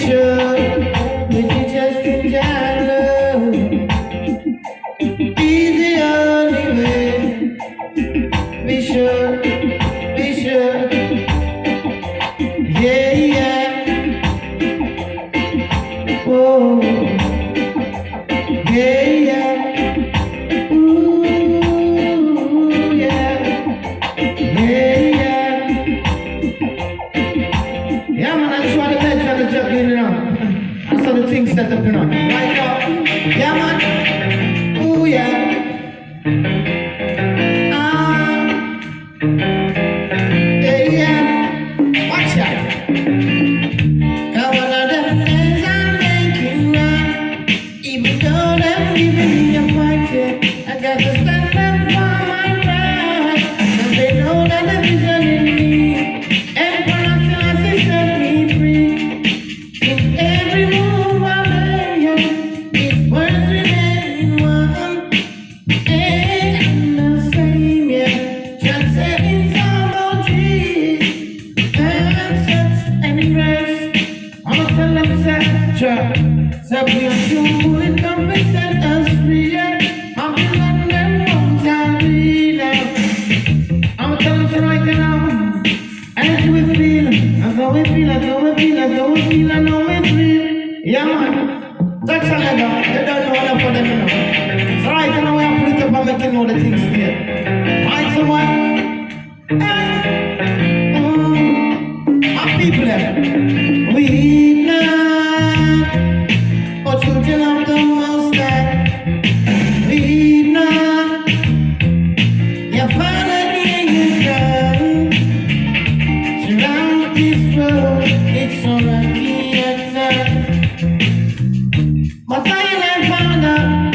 sure that you just enjoy love. Be the only way. Be sure, be sure. Yeah, yeah. Oh, yeah, yeah. Ooh, yeah. Yeah, yeah. Yeah, man, I just want to let you jump in, you know. That's how the things set up, you know. Right now. Yeah, man. Ooh, yeah. Yeah, yeah. Watch out. Got one of them days I'm making right. Even though they're giving me a fight, yeah, I got to stand up for my right. Cause they know that the vision in me, and for nothing else they set me free. In every move I make, these words remain one and the same, yeah. Just setting some boundaries and sets and rest. I'ma tell them that, so we are two with comfort set us free, yeah. I'm feeling them one time, now. I'ma tell them so right now. And we feel, that's how we feel, that's how we feel, that's how we feel, I know it's real. Yeah, man. That's all I know. They don't know enough for them, you know. So right now we have put it up and make you know the things here. Right, someone? Our people there. We not, but children of the Most High. We not, your Father in your time. Surround this road, it's so rocky at times. But I found out,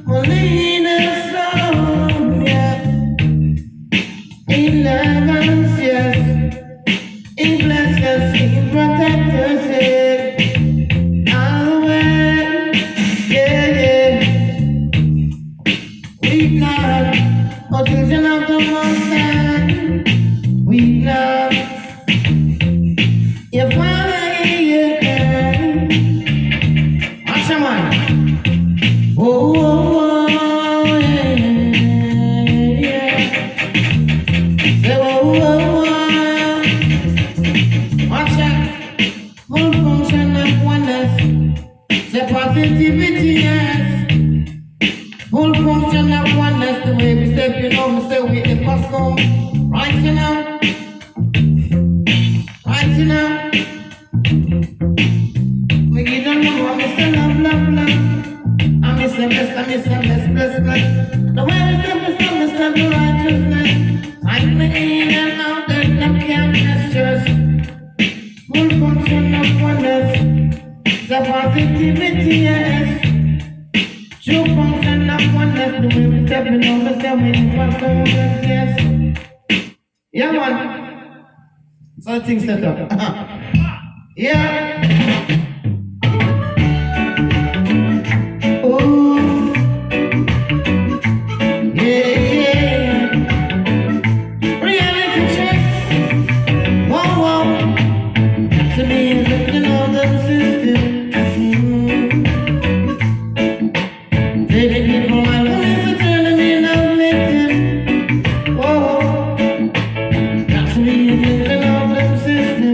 will lead us on, yeah. In love us, yes. In bless us, in protect us, yeah. All the way, yeah, yeah. We not, but children of the Most High. We not, your Father in your time. Watch your man. Oh, oh, oh, yeah, yeah. Say, oh, oh, oh. Watch out. Full function of oneness. Say, positivity, yes. Full function of oneness. The way we step, you know, we say we the custom. Right, you know. Right, you know. We give them love, I miss them love, love, love. I miss them, bless, I miss them, bless, bless, bless. The way we step, the righteousness. I'm the in and out, that them can't gestures. Full function of oneness. The positivity, yes. True function of oneness. The way we step, you know, we say we the custom, yes. Yeah, man. So the things set up. Yeah. Oh, yeah, yeah. Reality check. Whoa, whoa. To me, looking all the system. Taking people out of this and turning me into a victim. Whoa. Got to me, looking all the system.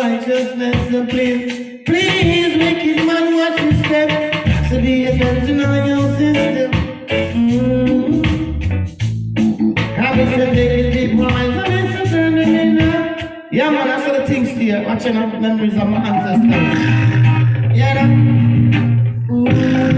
righteousness and please, please make it man watch his step. So be attention on your system. Have it said they can take my eyes, have it said turn them in now. Yeah man, I saw the things here, watching up memories of my ancestors. Yeah no? Ooh.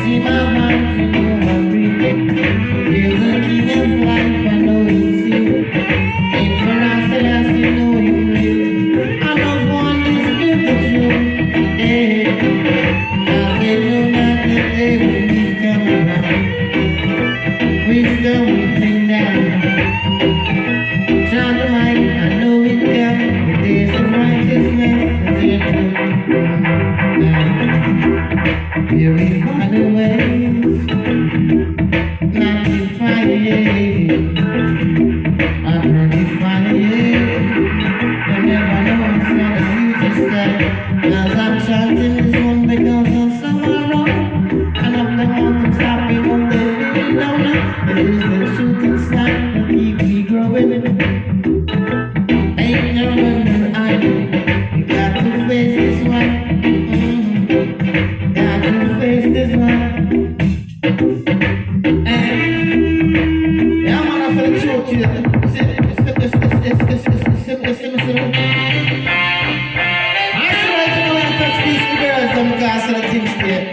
See my mind, you know I'm reading. Purify the ways, magnify it, and purify it. You never know what's said and you just said. As I'm chanting this one because of someone wrong, and I'm the one to stop me one day living down. It is the truth inside that keep me growing. Ain't no wonder you got to face this one. Got to face this one. And yeah, I'm gonna feel the truth here. Because of the things there.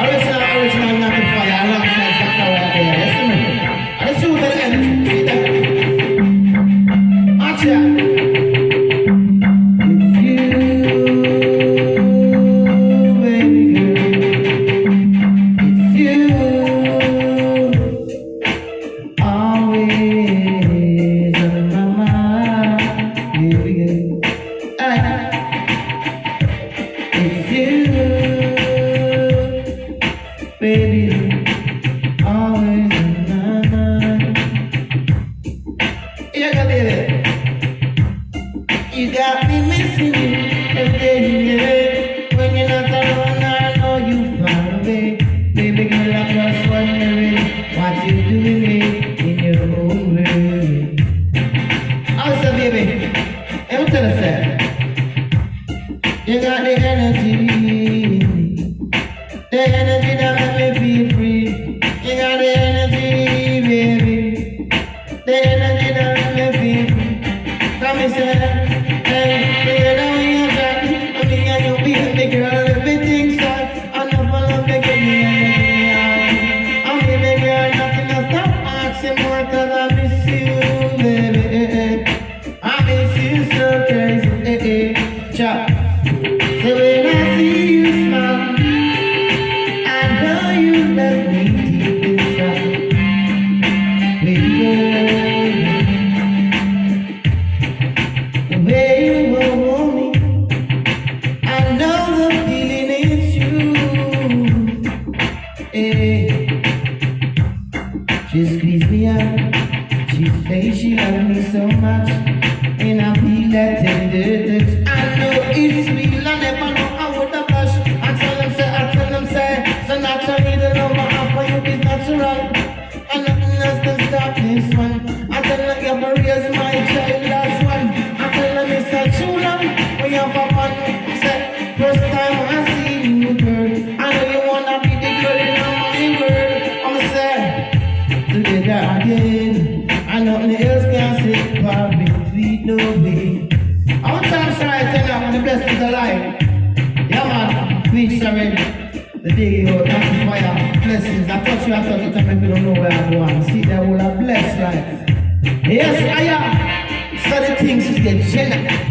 Original, nothing fire, alongside Factor right there. You see me? And the truth of the energy, see that? Watch ya. It's you, baby girl. It's you, always on my mind, baby girl. It's you, baby, always in my mind. You got it. You got me missing you every day. When you're not around, I know you far away. Baby girl, I'm just wondering what you doing in your own way. Also, baby, let me tell you something. You got the energy that make me feel free. You got the energy, baby, the energy that make me feel free. Come and say, hey, together we are talking, me and you be the girl, everything's fine. I never love to get me and I'm the girl, nothing to stop asking more, cause I miss you, baby. I miss you so crazy, chop. So when I see you smile, I know you love me deep inside. Baby girl, the way you hold me, I know the feeling is true. Hey. She squeezed me out, she says she loves me so much, and I feel that tender touch. I know it's real, I never know I would have blushed. I tell them say, so naturally the love I have for you is natural, and nothing else can stop this one. I tell them you have to raise my child last one. I tell them it's a true love when you have a man. Say, first time I see you, girl, I know you wanna be the girl in my world. I'ma say, together again, and nothing else can say, far between no way. I want to try to tell you the best is alive. Yeah, man, featuring the day you amplify blessings. I touch you, time if you don't know where I'm going. See that all a blessed life. Yes, I am. So the things get generous.